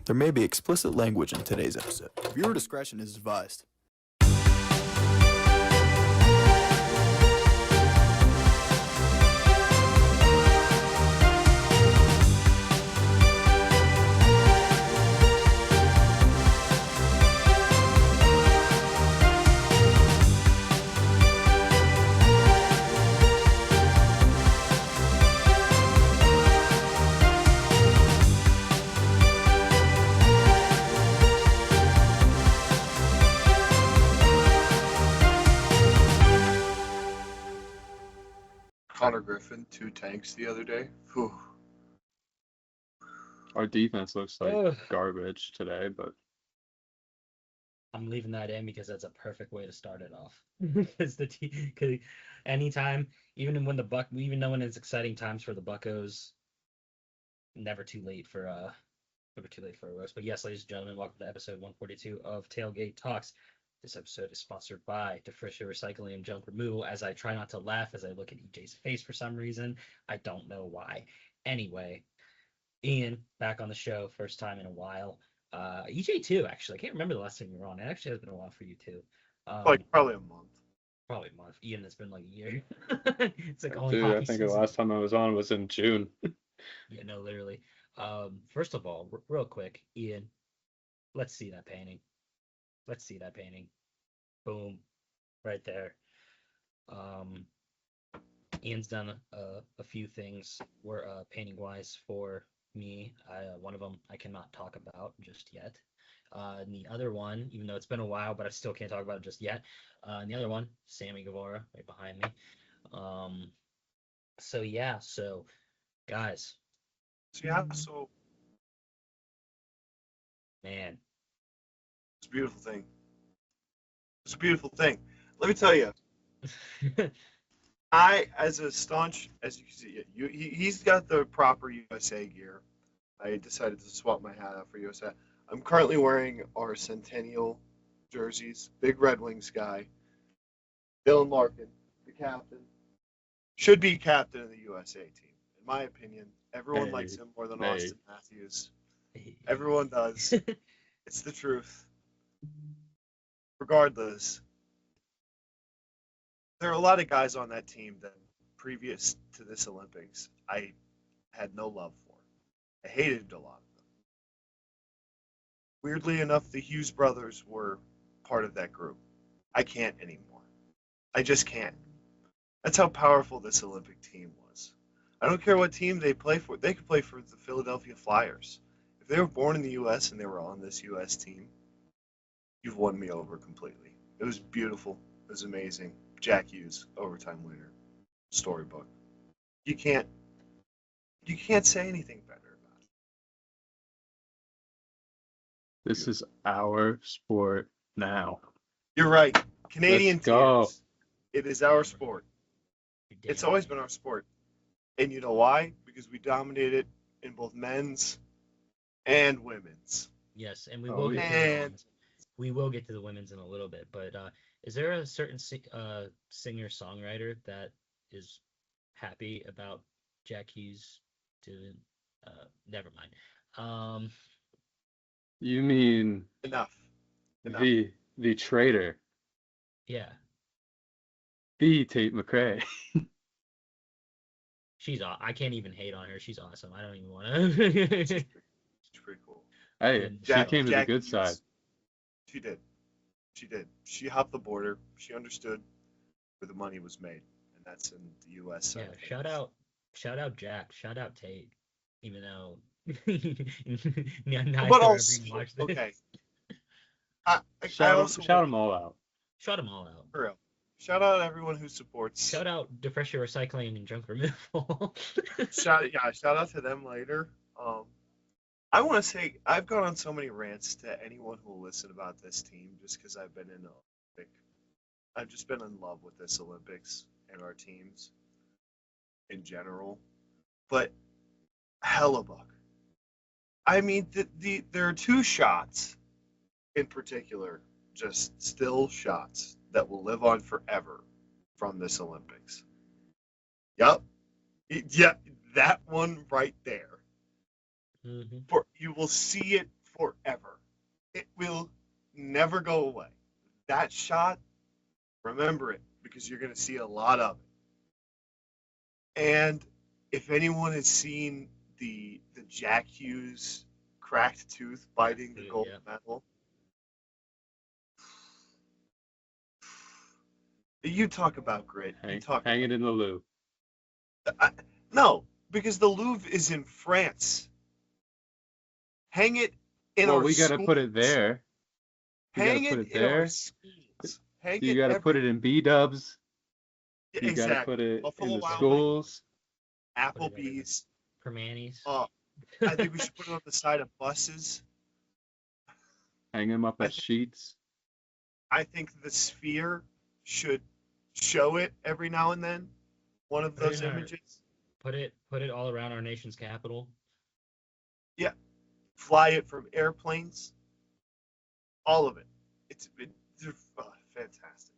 There may be explicit language in today's episode. Viewer discretion is advised. Connor Griffin, 2 tanks the other day. Whew. Our defense looks like Ugh. garbage today, but I'm leaving that in because that's a perfect way to start it off. Because cause anytime, even when it's exciting times for the Buccos, never too late for a roast. But yes, ladies and gentlemen, welcome to episode 142 of Tailgate Talks. This episode is sponsored by Defrisher Recycling and Junk Removal. As I try not to laugh as I look at EJ's face for some reason, I don't know why. Anyway, Ian back on the show, first time in a while. EJ too, actually. I can't remember the last time you were on. It actually has been a while for you too. Probably a month. Probably a month. Ian, it's been like a year. It's like only dude, hockey I think season. the last time I was on was in June. Yeah, no, literally. First of all, real quick, Ian, let's see that painting. Boom, right there. Ian's done a few things painting wise for me. One of them I cannot talk about just yet. And the other one, even though it's been a while, but I still can't talk about it just yet. And the other one, Sammy Guevara, right behind me. So guys, So man, it's a beautiful thing. It's a beautiful thing. Let me tell you, as you can see, he's got the proper USA gear. I decided to swap my hat out for USA. I'm currently wearing our Centennial jerseys. Big Red Wings guy. Dylan Larkin, the captain. Should be captain of the USA team. In my opinion, everyone likes him more than Austin Matthews. Everyone does. It's the truth. Regardless, there are a lot of guys on that team that previous to this Olympics, I had no love for. I hated a lot of them. Weirdly enough, the Hughes brothers were part of that group. I can't anymore. I just can't. That's how powerful this Olympic team was. I don't care what team they play for. They could play for the Philadelphia Flyers. If they were born in the U.S. and they were on this U.S. team, you've won me over completely. It was beautiful. It was amazing. Jack Hughes, overtime winner, storybook. You can't say anything better about it. This is our sport now. You're right. Canadian Let's go. teams. It is our sport. It's always been our sport. And you know why? Because we dominated in both men's and women's. yes, and we Oh, will get to the and- women's. We will get to the women's in a little bit, but is there a certain singer-songwriter that is happy about Jack Hughes doing? Never mind. You mean Enough. the traitor, Yeah, the Tate McRae? I can't even hate on her. She's awesome. I don't even want to. It's pretty cool. Hey, And she came to the Jack good Hughes, side. She did. She hopped the border. She understood where the money was made, and that's in the U.S. side Yeah, of things. shout out Jack, shout out Tate, even though neither But of also, you watched this. okay. I Shout also them all out. Shout them all out. for real. Shout out everyone who supports. Shout out Defrisher Recycling and Junk Removal. Shout out to them later. I want to say I've gone on so many rants to anyone who will listen about this team just because I've been I've just been in love with this Olympics and our teams in general. But Hellebuck. I mean, there are 2 shots in particular, just still shots that will live on forever from this Olympics. Yup. Yeah, that one right there. Mm-hmm. You will see it will never go away. That shot, remember it, because you're going to see a lot of it. And if anyone has seen the Jack Hughes cracked tooth biting the gold medal, you talk about grit. Hang it in the Louvre. No, because the Louvre is in France. Hang it in Well, our we got to schools. put it there. Hang it in our schools. Hang You it got to put it in B-dubs. You got to exactly. put it Buffalo in the Wild schools. Wings, Applebee's. Permanis. I think we should put it on the side of buses. Hang them up as sheets. I think the Sphere should show it every now and then. One of those images. Put it all around our nation's capital. Yeah. Fly it from airplanes. All of it. They're fantastic.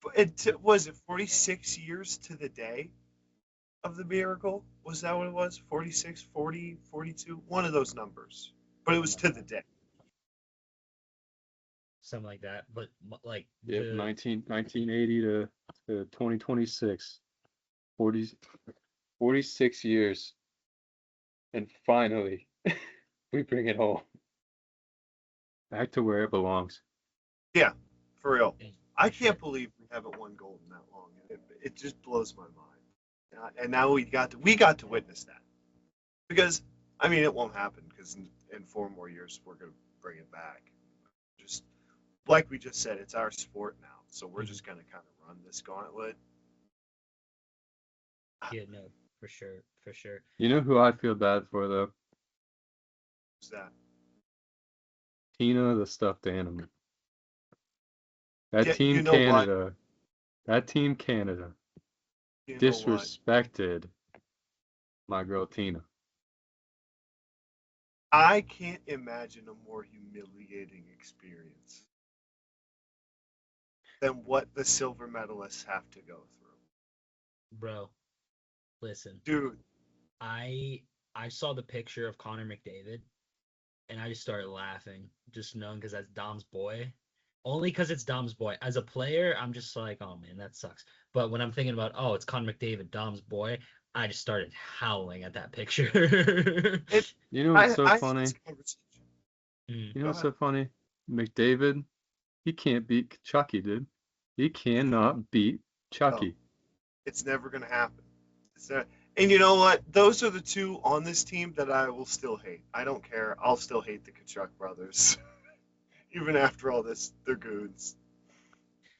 But was it 46 years to the day of the miracle? Was that what it was? 46, 40, 42? One of those numbers. But it was to the day. Something like that. But like 1980 to 2026. 46 years. And finally, we bring it home. Back to where it belongs. Yeah, for real. I can't believe we haven't won gold in that long. It just blows my mind. And now we got to witness that. Because, I mean, it won't happen because in 4 more years we're going to bring it back. Just like we just said, it's our sport now. So we're just going to kind of run this gauntlet. Yeah, no, for sure. You know who I feel bad for, though? Who's that? Tina the stuffed animal. That Yeah, team you know Canada. what? That team Canada You know what? disrespected my girl Tina. I can't imagine a more humiliating experience than what the silver medalists have to go through. Bro, listen. Dude. I saw the picture of Connor McDavid and I just started laughing, just knowing because that's Dom's boy. Only because it's Dom's boy. As a player, I'm just like, oh man, that sucks. But when I'm thinking about, oh, it's Connor McDavid, Dom's boy, I just started howling at that picture. You know what's so I funny? You know what's so funny? McDavid, he can't beat Chucky, dude. He cannot beat Chucky. No, it's never going to happen. And you know what? Those are the two on this team that I will still hate. I don't care. I'll still hate the Kachuk brothers. Even after all this, they're goons.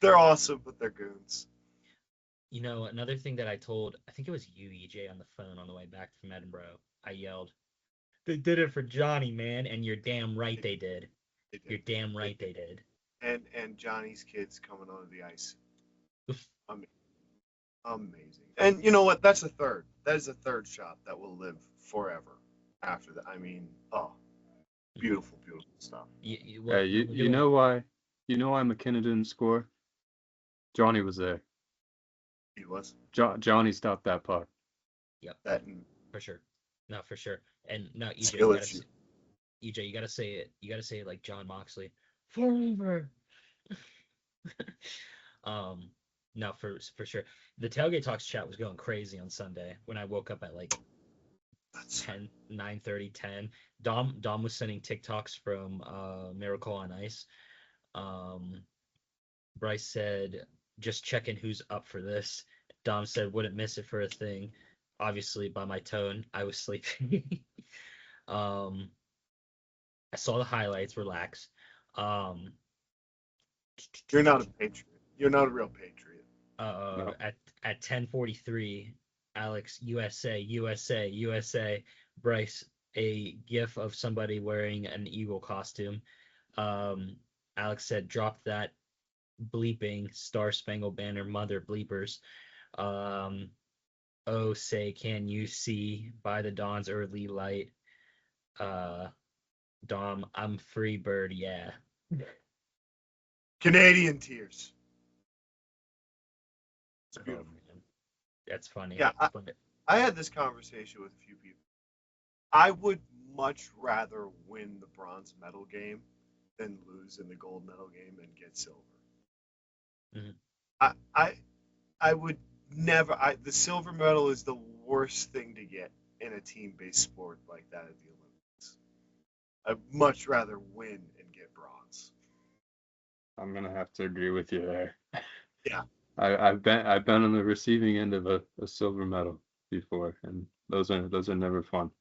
They're awesome, but they're goons. You know, another thing that I told, I think it was you, EJ, on the phone on the way back from Edinburgh, I yelled, they did it for Johnny, man, and you're damn right they did. You're damn right they did. And Johnny's kids coming onto the ice. Amazing. And you know what? That's a third. That is a third shot that will live forever after that. I mean, beautiful, beautiful stuff. You know why? You know why McKinnon didn't score? Johnny was there. He was. Johnny stopped that puck. Yep. That for sure. No, for sure. And no, EJ, you gotta say it. You gotta say it like John Moxley. Forever. No, for sure. The Tailgate Talks chat was going crazy on Sunday when I woke up at like 9:30, 10. Dom was sending TikToks from Miracle on Ice. Bryce said, just checking who's up for this. Dom said, wouldn't miss it for a thing. Obviously, by my tone, I was sleeping. I saw the highlights. Relax. You're not a patriot. You're not a real patriot. No. At 10:43, Alex, USA. Bryce, a gif of somebody wearing an eagle costume. Alex said, drop that bleeping Star Spangled Banner mother bleepers. Oh, say, can you see by the dawn's early light? Dom, I'm free bird, yeah. Canadian tears. It's beautiful. Man. That's funny. Yeah, I had this conversation with a few people. I would much rather win the bronze medal game than lose in the gold medal game and get silver. Mhm. I would never. The silver medal is the worst thing to get in a team-based sport like that at the Olympics. I'd much rather win and get bronze. I'm gonna have to agree with you there. Yeah. I've been on the receiving end of a silver medal before, and those are never fun.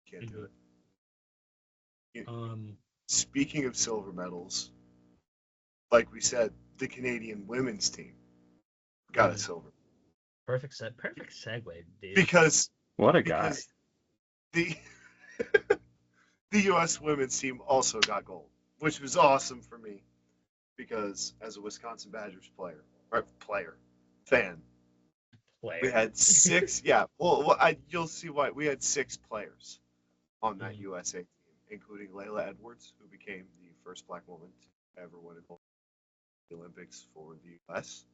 Can't do it. Um, Speaking of silver medals, like we said, the Canadian women's team got a silver perfect segue, dude. because What a guy! because the the U.S. women's team also got gold, which was awesome for me because as a Wisconsin Badgers fan, we had 6. Yeah, well, you'll see why we had 6 players on that USA team, including Layla Edwards, who became the first black woman to ever win a gold at the Olympics for the U.S.,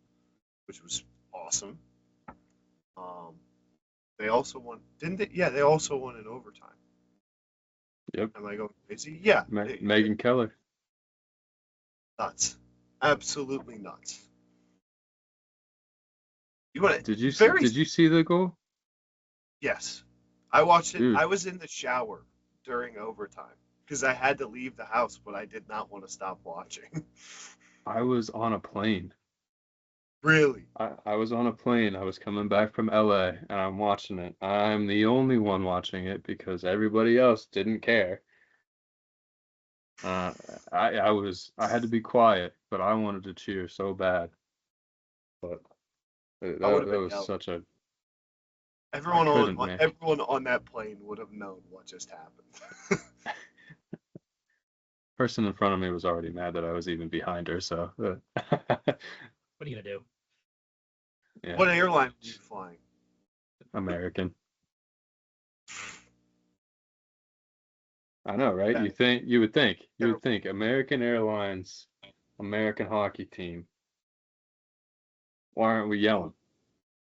which was awesome. They also won, didn't they? Yeah, they also won in overtime. Yep. Am I going crazy? Yeah. Megan Keller. Nuts. Absolutely nuts. You want Did you see the goal? Yes. I watched it. Dude. I was in the shower during overtime because I had to leave the house, but I did not want to stop watching. I was on a plane. Really? I was on a plane. I was coming back from LA and I'm watching it. I'm the only one watching it because everybody else didn't care. I had to be quiet, but I wanted to cheer so bad. But that was yelling. such a Everyone couldn't, man. everyone on that plane would have known what just happened. Person in front of me was already mad that I was even behind her, so What are you gonna do? Yeah. What airline were you flying? American. I know, right? You would think American Airlines, American hockey team. Why aren't we yelling?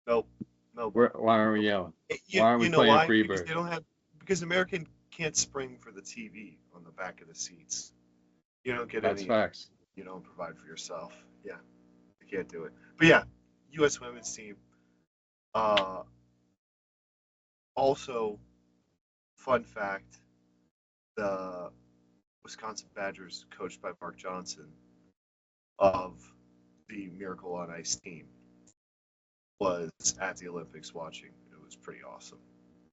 Nope. Why aren't we yelling? Why aren't we playing Freebird? Because they don't have. Because American can't spring for the TV on the back of the seats. You don't get That's any. facts. You don't provide for yourself. Yeah, you can't do it. But yeah, U.S. women's team. Also, fun fact: the Wisconsin Badgers, coached by Mark Johnson, of the Miracle on Ice team, was at the Olympics watching. It was pretty awesome.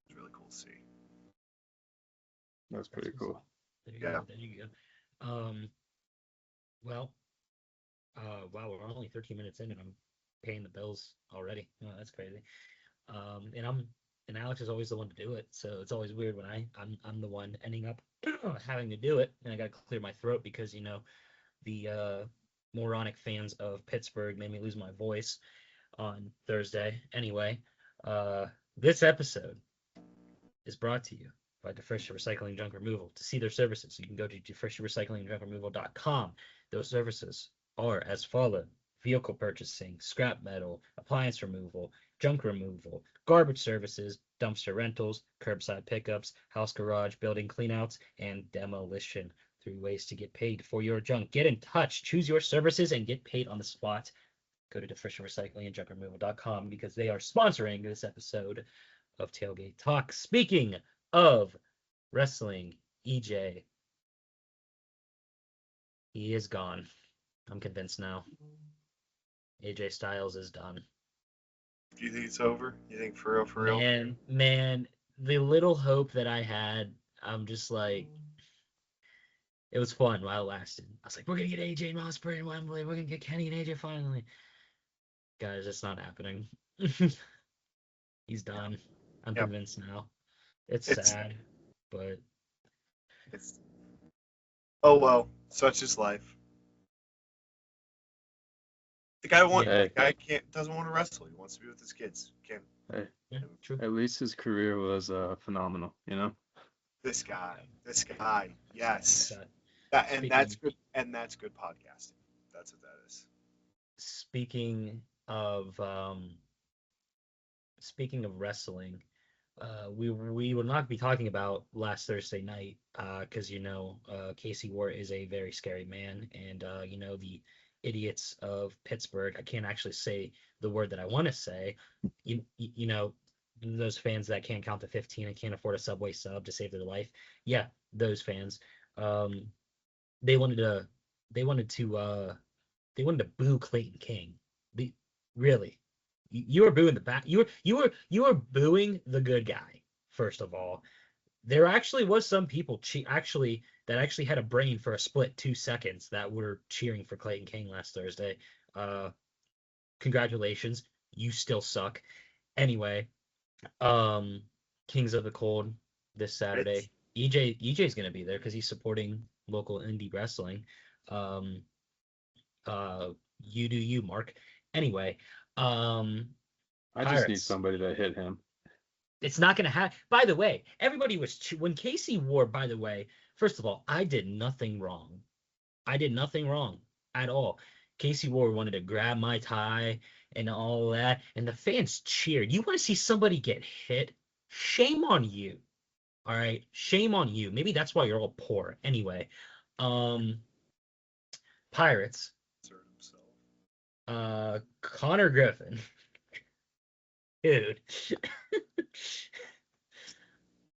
It was really cool to see. That's pretty cool. There you go. There you go. Well, wow, we're only 13 minutes in and I'm paying the bills already. Oh, that's crazy. And Alex is always the one to do it, so it's always weird when I'm the one ending up having to do it, and I gotta clear my throat because the moronic fans of Pittsburgh made me lose my voice on Thursday. Anyway, this episode is brought to you by DeFriscia Recycling Junk Removal. To see their services, you can go to DeFrisciaRecyclingJunkRemoval.com. Those services are as follows: vehicle purchasing, scrap metal, appliance removal, junk removal, garbage services, dumpster rentals, curbside pickups, house garage, building cleanouts, and demolition. 3 ways to get paid for your junk. Get in touch, choose your services, and get paid on the spot. Go to DeFrisciaRecyclingandJunkRemoval.com because they are sponsoring this episode of Tailgate Talks. Speaking of wrestling, EJ, he is gone. I'm convinced now. AJ Styles is done. Do you think it's over? You think for real? Man, the little hope that I had, I'm just like, it was fun while it lasted. I was like, we're gonna get AJ Ospreay in Wembley. We're gonna get Kenny and AJ finally. Guys, it's not happening. He's done. I'm convinced now. It's sad, but it's. Oh well, such is life. The guy doesn't want to wrestle. He wants to be with his kids. Can't. Hey, true. At least his career was phenomenal, you know. This guy, yes. That's good. And that's good podcasting. That's what that is. Speaking of wrestling, we will not be talking about last Thursday night, because Casey Ward is a very scary man, and the idiots of Pittsburgh. I can't actually say the word that I want to say. You know those fans that can't count to 15 and can't afford a Subway sub to save their life. Yeah, those fans. Um, they wanted to they wanted to they wanted to boo Clayton King. The Really, you were booing the back. You were booing the good guy. First of all, there actually was some people that actually had a brain for a split 2 seconds that were cheering for Clayton King last Thursday. Uh, Congratulations, you still suck. Anyway, um, Kings of the Cold this It's Saturday. EJ's gonna be there because he's supporting local indie wrestling. Um, you do you, Mark. Anyway, um, I just need Pirates. somebody to hit him. It's not going to happen. By the way, everybody was when Casey Ward. By the way, first of all, I did nothing wrong. I did nothing wrong at all. Casey Ward wanted to grab my tie and all that, and the fans cheered. You want to see somebody get hit? Shame on you. All right, shame on you. Maybe that's why you're all poor. Anyway, um, Pirates. insert himself. Connor Griffin, dude.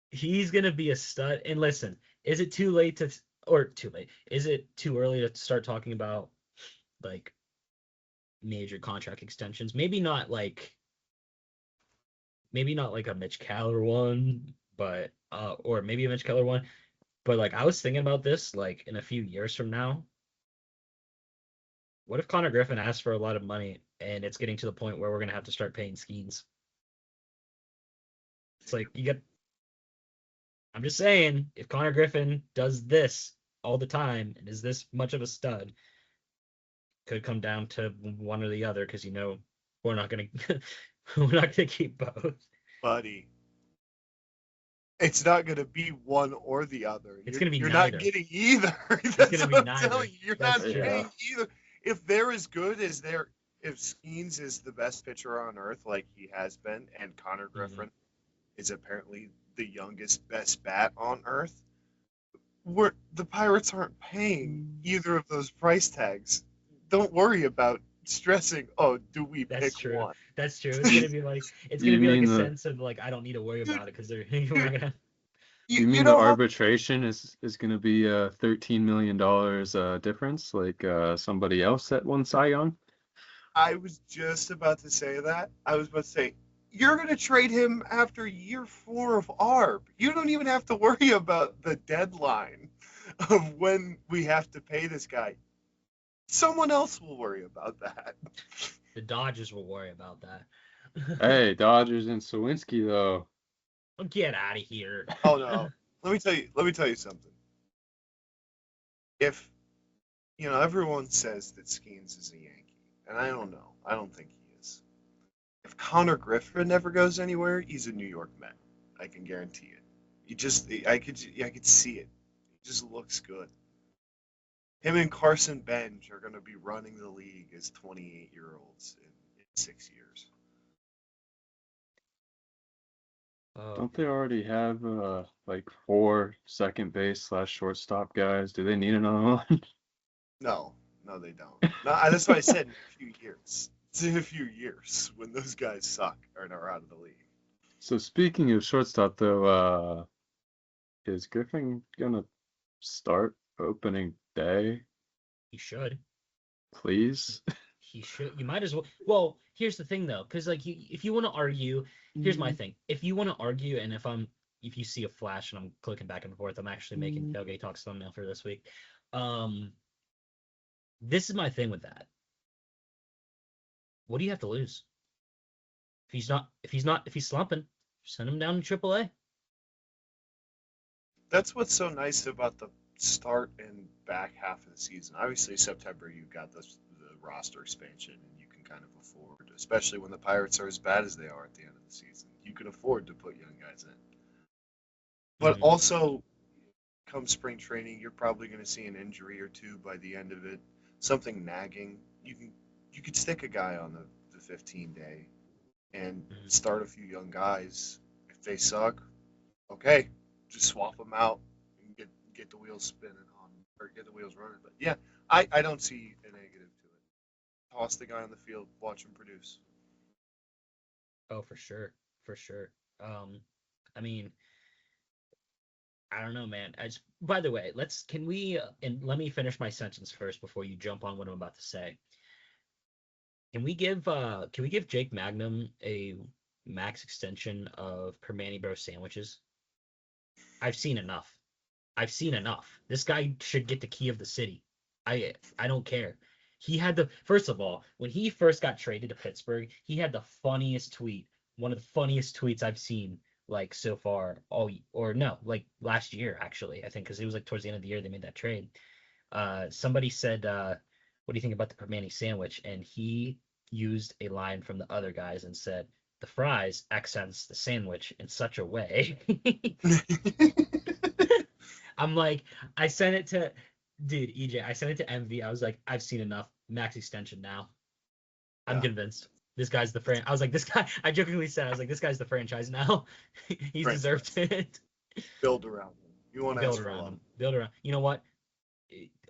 He's gonna be a stud. And listen, is it too late to, or too late? Is it too early to start talking about like major contract extensions? Maybe not like a Mitch Keller one, but or maybe a Mitch Keller one. But like I was thinking about this, like in a few years from now, what if Connor Griffin asks for a lot of money and it's getting to the point where we're gonna have to start paying Skeens? It's like you get. I'm just saying, if Connor Griffin does this all the time and is this much of a stud, could come down to one or the other because we're not gonna we're not gonna keep both. Buddy, it's not going to be one or the other. It's gonna be You're neither. not getting either. It's That's gonna be what I'm neither. telling you. You're That's not true. getting either. If they're as good as if Skeens is the best pitcher on earth, like he has been, and Connor Griffin is apparently the youngest best bat on earth, the Pirates aren't paying either of those price tags. Don't worry about stressing. Oh, do we That's pick true. one? That's true. It's You gonna be like mean a the sense of like I don't need to worry Dude, about it because we're not gonna. you you mean the know how arbitration is going to be $13 million difference, like somebody else that won Cy Young? I was just about to say that. I was about to say, you're going to trade him after year 4 of ARB. You don't even have to worry about the deadline of when we have to pay this guy. Someone else will worry about that. The Dodgers will worry about that. Hey, Dodgers and Sawinski though. Get out of here. Oh no. Let me tell you something. If everyone says that Skeens is a Yankee, and I don't know. I don't think he is. If Connor Griffin never goes anywhere, he's a New York Met. I can guarantee it. I could see it. He just looks good. Him and Carson Bench are going to be running the league as 28-year-olds in 6 years. Don't they already have like 4 second base / shortstop guys? Do they need another one? No, they don't. No, that's why I said in a few years. It's in a few years when those guys suck or are out of the league. So speaking of shortstop though, is Griffin gonna start opening day, He should. please? He should. You might as well. Well, here's the thing though, because like if you want to argue, here's my thing. If you want to argue, and if you see a flash and I'm clicking back and forth, I'm actually making Tailgate Talks thumbnail for this week. This is my thing with that. What do you have to lose? If he's slumping, send him down to AAA. That's what's so nice about the start and back half of the season. Obviously, September you got the roster expansion, and you can kind of afford, especially when the Pirates are as bad as they are at the end of the season, you can afford to put young guys in. But also, come spring training, you're probably going to see an injury or two by the end of it, something nagging. You could stick a guy on the 15 day and start a few young guys. If If they suck, okay, just swap them out and get the wheels spinning on or get the wheels running. But yeah, I don't see a negative to it. Toss the guy on the field, watch him produce. Oh, for sure, for sure. I mean, I don't know, man. By the way, can we and let me finish my sentence first before you jump on what I'm about to say. Can we give Jake Magnum a max extension of Permani Bro sandwiches? I've seen enough. I've seen enough. This guy should get the key of the city. I don't care. He had the first of all, when he first got traded to Pittsburgh, he had the funniest tweet, one of the funniest tweets I've seen like so far or no, like last year actually, I think because it was like towards the end of the year they made that trade. Somebody said, what do you think about the Permani sandwich? And he used a line from the other guys and said, the fries accents the sandwich in such a way. I'm like, I sent it to, dude, EJ, I sent it to MV. I was like, I've seen enough. Max extension now. I'm Yeah. convinced. This guy's the I was like, this guy, I jokingly said, I was like, this guy's the franchise now. He's deserved it. Build around him. You want to Build ask for a around lot. him. Build around. You know what?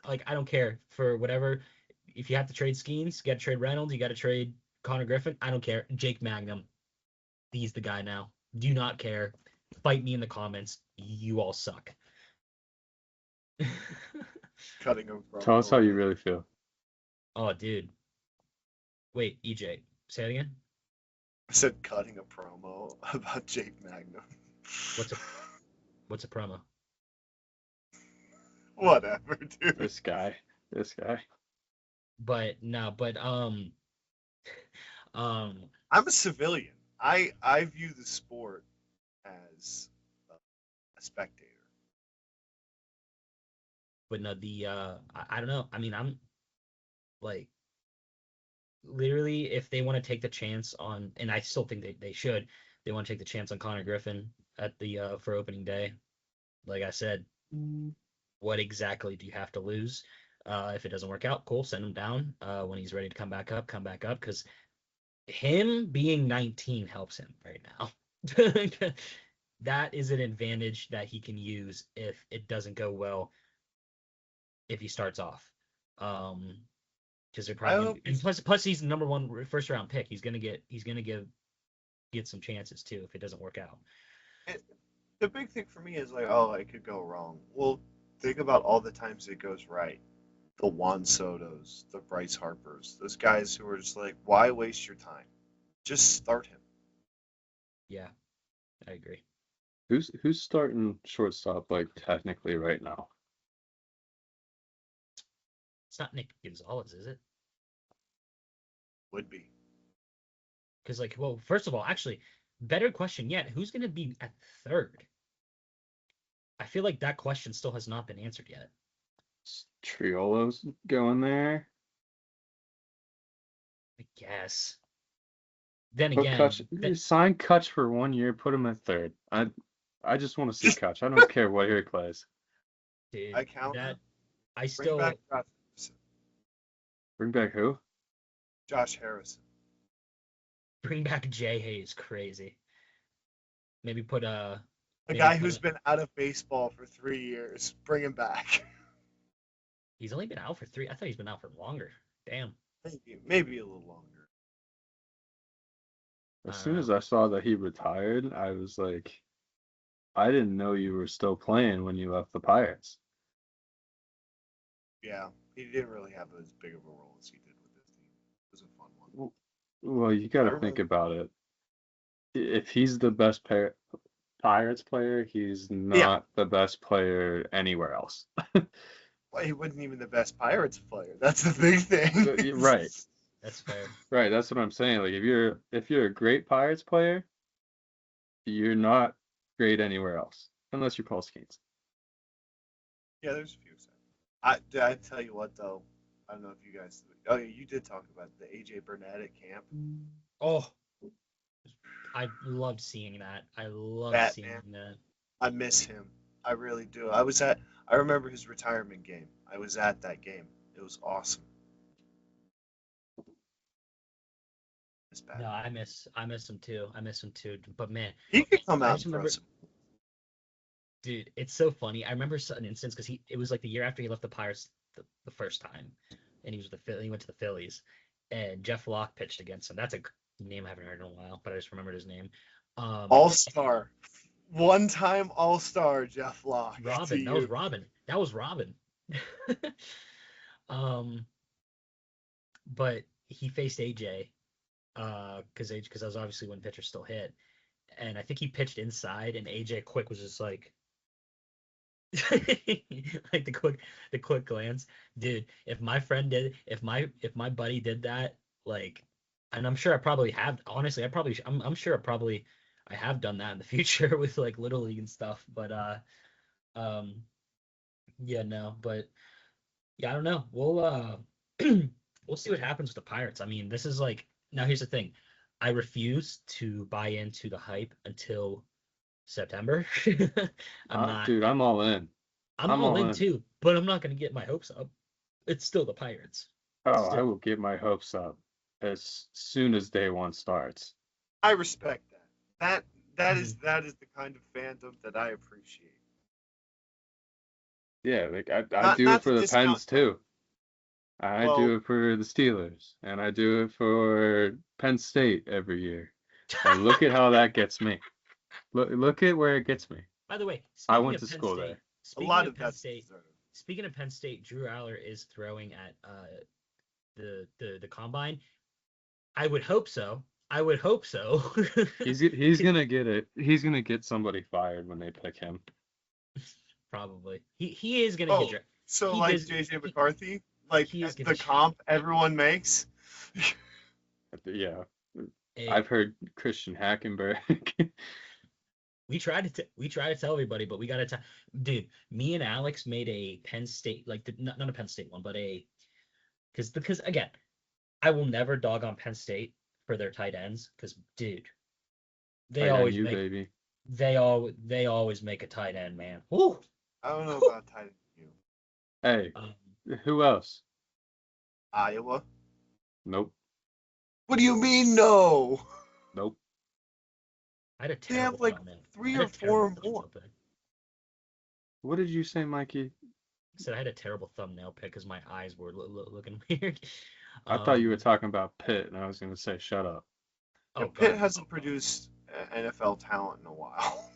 Like, I don't care for whatever. If you have to trade Skeens, you got to trade Reynolds, you got to trade Connor Griffin. I don't care. Jake Magnum. He's the guy now. Do not care. Fight me in the comments. You all suck. Cutting him from. Tell us how you really feel. Oh, dude. Wait, EJ, say it again. I said cutting a promo about Jake Magnum. What's a promo? Whatever, dude. This guy. But no, but I'm a civilian. I view the sport as a spectator. but no, I don't know. I mean, I'm like literally if they want to take the chance on, and I still think they should, they want to take the chance on Connor Griffin at the for opening day. Like I said, what exactly do you have to lose? If it doesn't work out, cool, send him down. When he's ready to come back up, because him being 19 helps him right now. That is an advantage that he can use if it doesn't go well if he starts off. Because they're probably and plus he's the number one first round pick. He's gonna get some chances too if it doesn't work out. The big thing for me is like, oh, it could go wrong. Well, think about all the times it goes right. The Juan Sotos, the Bryce Harpers, those guys who are just like, why waste your time? Just start him. Yeah, I agree. Who's starting shortstop like technically right now? It's not Nick Gonzalez, is it? Would be. Because like, well, first of all, actually, better question yet: who's gonna be at third? I feel like that question still has not been answered yet. Triolo's going there. I guess. Then Put again, Kutch, sign Kutch for 1 year. Put him at third. I just want to see Kutch. I don't care what he plays. dude, I count that. I Bring still back Josh Harrison. Bring back who? Josh Harrison. bring back Jay Hayes. Crazy. Maybe put A maybe guy put who's been out of baseball for 3 years. Bring him back. He's only been out for 3. I thought he's been out for longer. Damn. Maybe a little longer. As soon as I saw that he retired, I was like, I didn't know you were still playing when you left the Pirates. Yeah, he didn't really have as big of a role as he did with this team. It was a fun one. Well, you got to think about it. If he's the best Pirates player, he's not the best player anywhere else. Well, he wasn't even the best Pirates player. That's the big thing. Right. That's fair. Right, that's what I'm saying. Like if you're a great Pirates player, you're not great anywhere else. Unless you're Paul Skeens. Yeah, there's a few. I tell you what though, I don't know if you guys. Oh yeah, you did talk about the AJ Burnett at camp. Oh, I loved seeing that. I love seeing that. I miss him. I really do. I remember his retirement game. I was at that game. It was awesome. was bad. No, I miss him too. I miss him too. But man, He could come I out just and throw remember, some. dude, it's so funny. I remember an instance because it was like the year after he left the Pirates the first time, and he went to the Phillies, and Jeff Locke pitched against him. That's a name I haven't heard in a while, but I just remembered his name. All-star. One-time All-star Jeff Locke to Robin. That was you. Robin. That was Robin. um, but he faced AJ, because that was obviously when pitchers still hit, and I think he pitched inside, and AJ Quick was just like, like the quick glance, dude. If my buddy did that, like, and I'm sure I probably have. Honestly, I'm sure I have done that in the future with like Little League and stuff. But um, yeah, no, but yeah, I don't know. We'll see what happens with the Pirates. I mean, this is like, now here's the thing. I refuse to buy into the hype until September. I'm not. Dude, I'm all in. I'm I'm all all in in. too, but I'm not gonna get my hopes up. It's still the Pirates. Oh, I Still. will get my hopes up as soon as day one starts. I respect that. That Mhm. is the kind of fandom that I appreciate. Yeah, like I Not do it to for the discount Pens too. I do Well, it for the Steelers, and I do it for Penn State every year. And look at how that gets me. Look at where it gets me. By the way, I went to school there. a lot of that's deserved. Speaking of Penn State, Drew Aller is throwing at the combine. I would hope so. I would hope so. He's gonna get it. He's gonna get somebody fired when they pick him. Probably. He is gonna Oh, get drafted. so He like does. JJ McCarthy, like He is the gonna. comp everyone makes. Yeah, Hey, I've heard Christian Hackenberg. we tried to tell everybody, but we gotta tell. Dude, me and Alex made a Penn State, like not a Penn State one, but because again, I will never dog on Penn State for their tight ends, because dude, they Tight end always you, make baby. they always make a tight end, man. Woo! I don't know about tight end. Hey, Um, who else? Iowa. Nope. What do you mean no? Nope. I had a They have terrible like thumbnail. 3 I had or a terrible 4 thumbnail more. pick. What did you say, Mikey? I said I had a terrible thumbnail pick because my eyes were looking weird. I thought you were Um, talking about Pitt, and I was gonna say shut up. oh Pitt God, hasn't produced NFL talent in a while.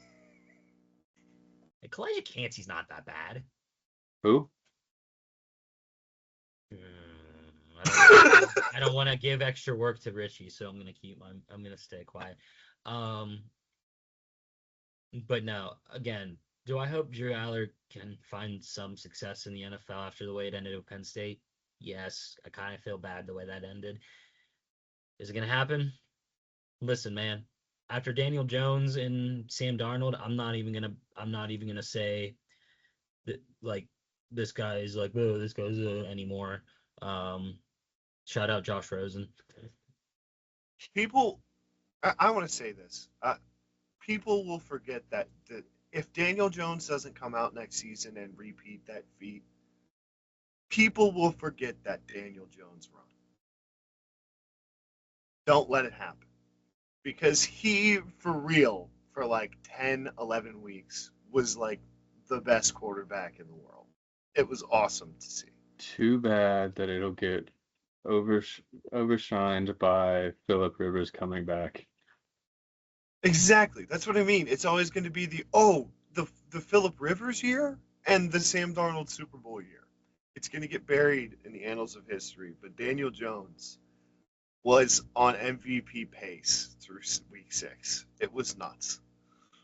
Elijah Cansey's not that bad. Who? I don't want to give extra work to Richie, so I'm gonna stay quiet. Um, but no, again, do I hope Drew Aller can find some success in the NFL after the way it ended with Penn State? Yes, I kind of feel bad the way that ended. Is it gonna happen? Listen, man. After Daniel Jones and Sam Darnold, I'm not even gonna say that like this guy's like, oh, this guy's anymore. Shout out Josh Rosen. People, I want to say this. People will forget that if Daniel Jones doesn't come out next season and repeat that feat, people will forget that Daniel Jones run. Don't let it happen. Because he, for real, for like 10, 11 weeks, was like the best quarterback in the world. It was awesome to see. Too bad that it'll get overshined by Philip Rivers coming back. Exactly. That's what I mean. It's always going to be the Philip Rivers year and the Sam Darnold Super Bowl year. It's going to get buried in the annals of history. But Daniel Jones was on MVP pace through week 6. It was nuts.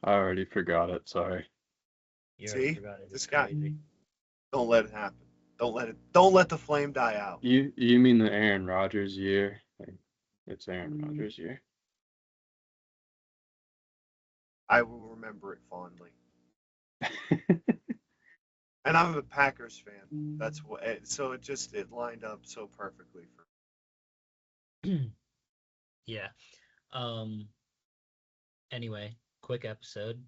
I already forgot it. Sorry. You already See? forgot it. It's This guy. crazy. Don't let it happen. Don't let the flame die out. You mean the Aaron Rodgers year? Like, it's Aaron Rodgers year. I will remember it fondly. And I'm a Packers fan. That's what. So it lined up so perfectly for. Yeah. Anyway, quick episode.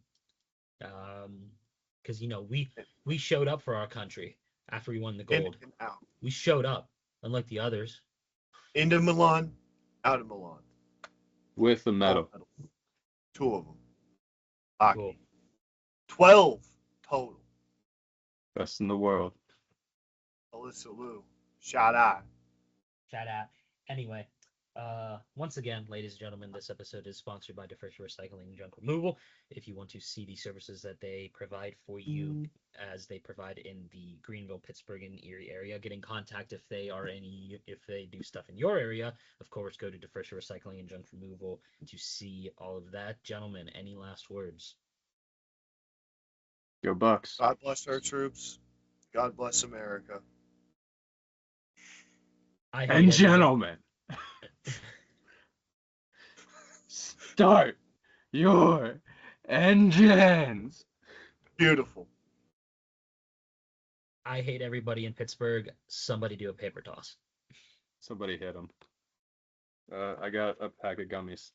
Because we showed up for our country after we won the In gold. and out. We showed up, unlike the others. Into Milan, out of Milan. With the medal. Gold medal. 2 of them. Hockey. Cool. 12 total. Best in the world. Alyssa Lou. Shout out. Shout out. Anyway, once again, ladies and gentlemen, this episode is sponsored by Deferred Recycling and Junk Removal. If you want to see the services that they provide for you, as they provide in the Greenville, Pittsburgh, and Erie area, get in contact if they do stuff in your area. Of course, go to Deferred Recycling and Junk Removal to see all of that. Gentlemen, any last words? Go Bucks. God bless our troops. God bless America. I hate And everybody. gentlemen, start your engines. Beautiful. I hate everybody in Pittsburgh. Somebody do a paper toss. Somebody hit him. I got a pack of gummies.